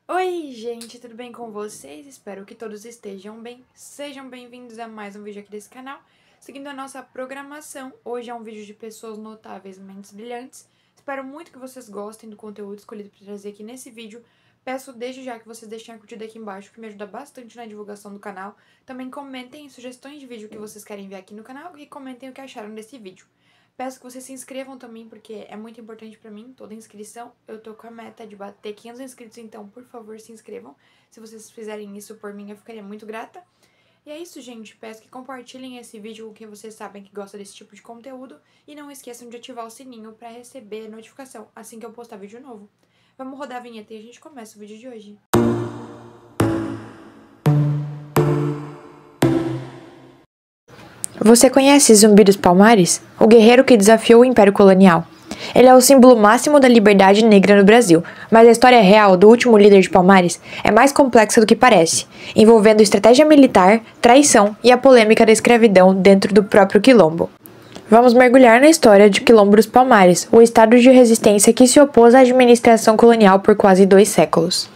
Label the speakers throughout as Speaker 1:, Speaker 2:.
Speaker 1: Oi, gente, tudo bem com vocês? Espero que todos estejam bem. Sejam bem-vindos a mais um vídeo aqui desse canal. Seguindo a nossa programação, hoje é um vídeo de pessoas notáveis, mentes brilhantes. Espero muito que vocês gostem do conteúdo escolhido para trazer aqui nesse vídeo. Peço desde já que vocês deixem a curtida aqui embaixo, que me ajuda bastante na divulgação do canal. Também comentem sugestões de vídeo que vocês querem ver aqui no canal e comentem o que acharam desse vídeo. Peço que vocês se inscrevam também, porque é muito importante pra mim, toda inscrição. Eu tô com a meta de bater 500 inscritos, então, por favor, se inscrevam. Se vocês fizerem isso por mim, eu ficaria muito grata. E é isso, gente. Peço que compartilhem esse vídeo com quem vocês sabem que gosta desse tipo de conteúdo. E não esqueçam de ativar o sininho pra receber notificação assim que eu postar vídeo novo. Vamos rodar a vinheta e a gente começa o vídeo de hoje.
Speaker 2: Você conhece Zumbi dos Palmares? O guerreiro que desafiou o Império Colonial. Ele é o símbolo máximo da liberdade negra no Brasil, mas a história real do último líder de Palmares é mais complexa do que parece, envolvendo estratégia militar, traição e a polêmica da escravidão dentro do próprio Quilombo. Vamos mergulhar na história de Quilombo dos Palmares, o estado de resistência que se opôs à administração colonial por quase 2 séculos.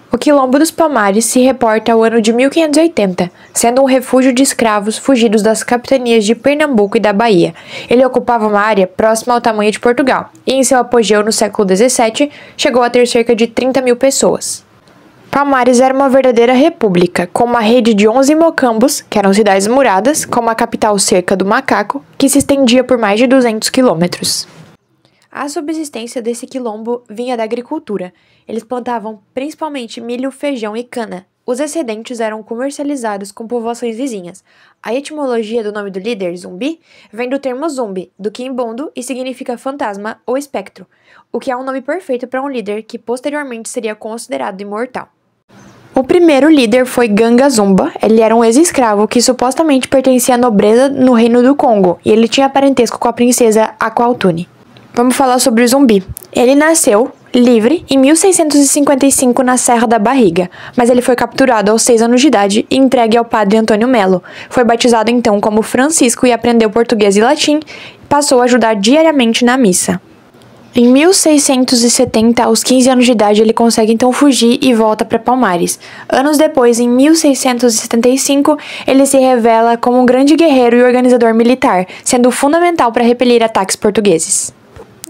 Speaker 2: O Quilombo dos Palmares se reporta ao ano de 1580, sendo um refúgio de escravos fugidos das capitanias de Pernambuco e da Bahia. Ele ocupava uma área próxima ao tamanho de Portugal, e em seu apogeu no século XVII, chegou a ter cerca de 30 mil pessoas. Palmares era uma verdadeira república, com uma rede de 11 mocambos, que eram cidades muradas, com a capital Cerca do Macaco, que se estendia por mais de 200 quilômetros. A subsistência desse quilombo vinha da agricultura. Eles plantavam principalmente milho, feijão e cana. Os excedentes eram comercializados com povoações vizinhas. A etimologia do nome do líder, Zumbi, vem do termo zumbi, do quimbondo, e significa fantasma ou espectro, o que é um nome perfeito para um líder que posteriormente seria considerado imortal. O primeiro líder foi Ganga Zumba. Ele era um ex-escravo que supostamente pertencia à nobreza no reino do Congo, e ele tinha parentesco com a princesa Aquautune. Vamos falar sobre o Zumbi. Ele nasceu livre em 1655 na Serra da Barriga, mas ele foi capturado aos 6 anos de idade e entregue ao padre Antônio Melo. Foi batizado então como Francisco e aprendeu português e latim, e passou a ajudar diariamente na missa. Em 1670, aos 15 anos de idade, ele consegue então fugir e volta para Palmares. Anos depois, em 1675, ele se revela como um grande guerreiro e organizador militar, sendo fundamental para repelir ataques portugueses.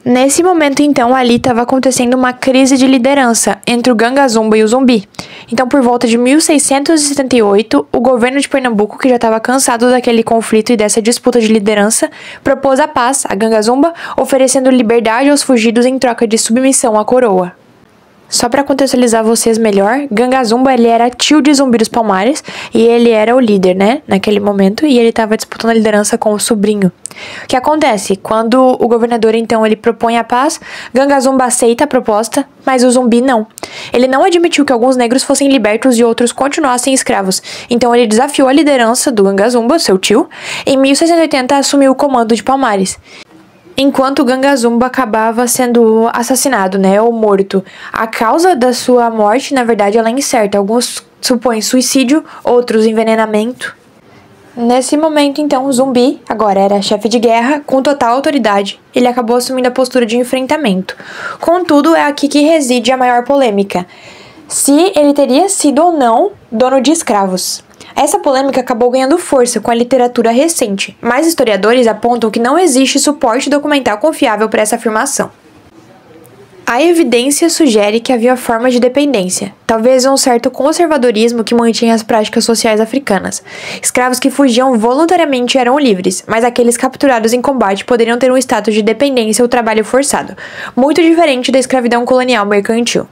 Speaker 2: Nesse momento, então, ali estava acontecendo uma crise de liderança entre o Ganga Zumba e o Zumbi. Então, por volta de 1678, o governo de Pernambuco, que já estava cansado daquele conflito e dessa disputa de liderança, propôs a paz a Ganga Zumba, oferecendo liberdade aos fugidos em troca de submissão à coroa. Só para contextualizar vocês melhor, Ganga Zumba, ele era tio de Zumbi dos Palmares e ele era o líder, né, naquele momento, e ele estava disputando a liderança com o sobrinho. O que acontece? Quando o governador, então, ele propõe a paz, Ganga Zumba aceita a proposta, mas o Zumbi não. Ele não admitiu que alguns negros fossem libertos e outros continuassem escravos, então ele desafiou a liderança do Ganga Zumba, seu tio, e em 1680 assumiu o comando de Palmares. Enquanto o Ganga Zumba acabava sendo assassinado, né, ou morto. A causa da sua morte, na verdade, ela é incerta. Alguns supõem suicídio, outros envenenamento. Nesse momento, então, o Zumbi, agora era chefe de guerra, com total autoridade. Ele acabou assumindo a postura de enfrentamento. Contudo, é aqui que reside a maior polêmica. Se ele teria sido ou não dono de escravos. Essa polêmica acabou ganhando força com a literatura recente, mas historiadores apontam que não existe suporte documental confiável para essa afirmação. A evidência sugere que havia formas de dependência, talvez um certo conservadorismo que mantinha as práticas sociais africanas. Escravos que fugiam voluntariamente eram livres, mas aqueles capturados em combate poderiam ter um status de dependência ou trabalho forçado, muito diferente da escravidão colonial mercantil.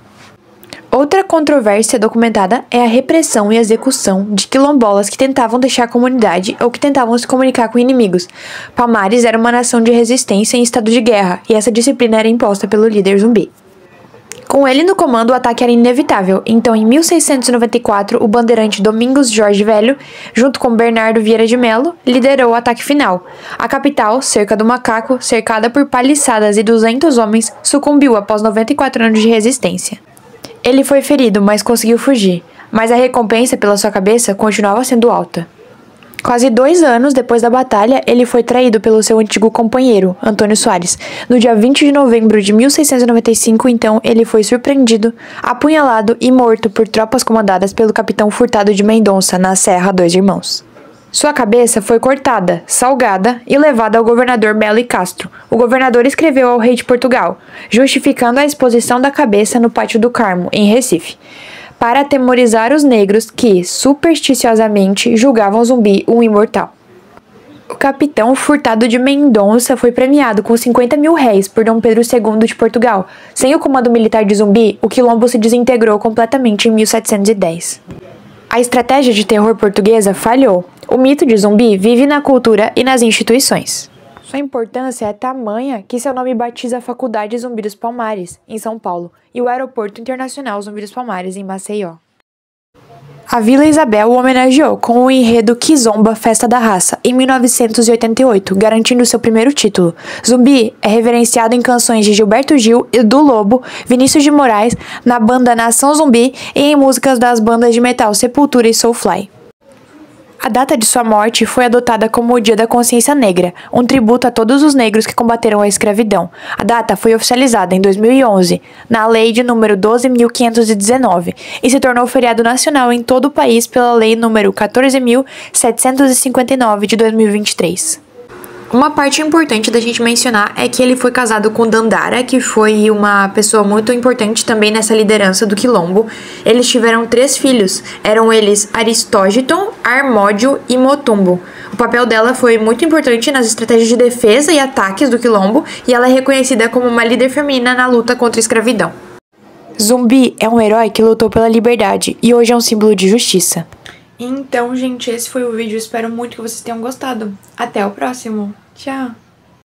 Speaker 2: Outra controvérsia documentada é a repressão e execução de quilombolas que tentavam deixar a comunidade ou que tentavam se comunicar com inimigos. Palmares era uma nação de resistência em estado de guerra, e essa disciplina era imposta pelo líder Zumbi. Com ele no comando, o ataque era inevitável, então em 1694, o bandeirante Domingos Jorge Velho, junto com Bernardo Vieira de Melo, liderou o ataque final. A capital, Cerca do Macaco, cercada por paliçadas e 200 homens, sucumbiu após 94 anos de resistência. Ele foi ferido, mas conseguiu fugir, mas a recompensa pela sua cabeça continuava sendo alta. Quase 2 anos depois da batalha, ele foi traído pelo seu antigo companheiro, Antônio Soares. No dia 20 de novembro de 1695, então, ele foi surpreendido, apunhalado e morto por tropas comandadas pelo capitão Furtado de Mendonça, na Serra Dois Irmãos. Sua cabeça foi cortada, salgada e levada ao governador Melo e Castro. O governador escreveu ao rei de Portugal, justificando a exposição da cabeça no Pátio do Carmo, em Recife, para atemorizar os negros que, supersticiosamente, julgavam Zumbi um imortal. O capitão Furtado de Mendonça foi premiado com 50 mil réis por Dom Pedro II de Portugal. Sem o comando militar de Zumbi, o quilombo se desintegrou completamente em 1710. A estratégia de terror portuguesa falhou. O mito de Zumbi vive na cultura e nas instituições. Sua importância é tamanha que seu nome batiza a Faculdade Zumbi dos Palmares, em São Paulo, e o Aeroporto Internacional Zumbi dos Palmares, em Maceió. A Vila Isabel o homenageou com o enredo Kizomba Festa da Raça, em 1988, garantindo seu primeiro título. Zumbi é reverenciado em canções de Gilberto Gil e do Lobo, Vinícius de Moraes, na banda Nação Zumbi e em músicas das bandas de metal Sepultura e Soulfly. A data de sua morte foi adotada como o Dia da Consciência Negra, um tributo a todos os negros que combateram a escravidão. A data foi oficializada em 2011, na Lei de número 12.519, e se tornou feriado nacional em todo o país pela Lei número 14.759 de 2023. Uma parte importante da gente mencionar é que ele foi casado com Dandara, que foi uma pessoa muito importante também nessa liderança do quilombo. Eles tiveram 3 filhos, eram eles Aristógiton, Armódio e Motumbo. O papel dela foi muito importante nas estratégias de defesa e ataques do quilombo, e ela é reconhecida como uma líder feminina na luta contra a escravidão. Zumbi é um herói que lutou pela liberdade e hoje é um símbolo de justiça.
Speaker 1: Então, gente, esse foi o vídeo. Espero muito que vocês tenham gostado. Até o próximo. Tchau!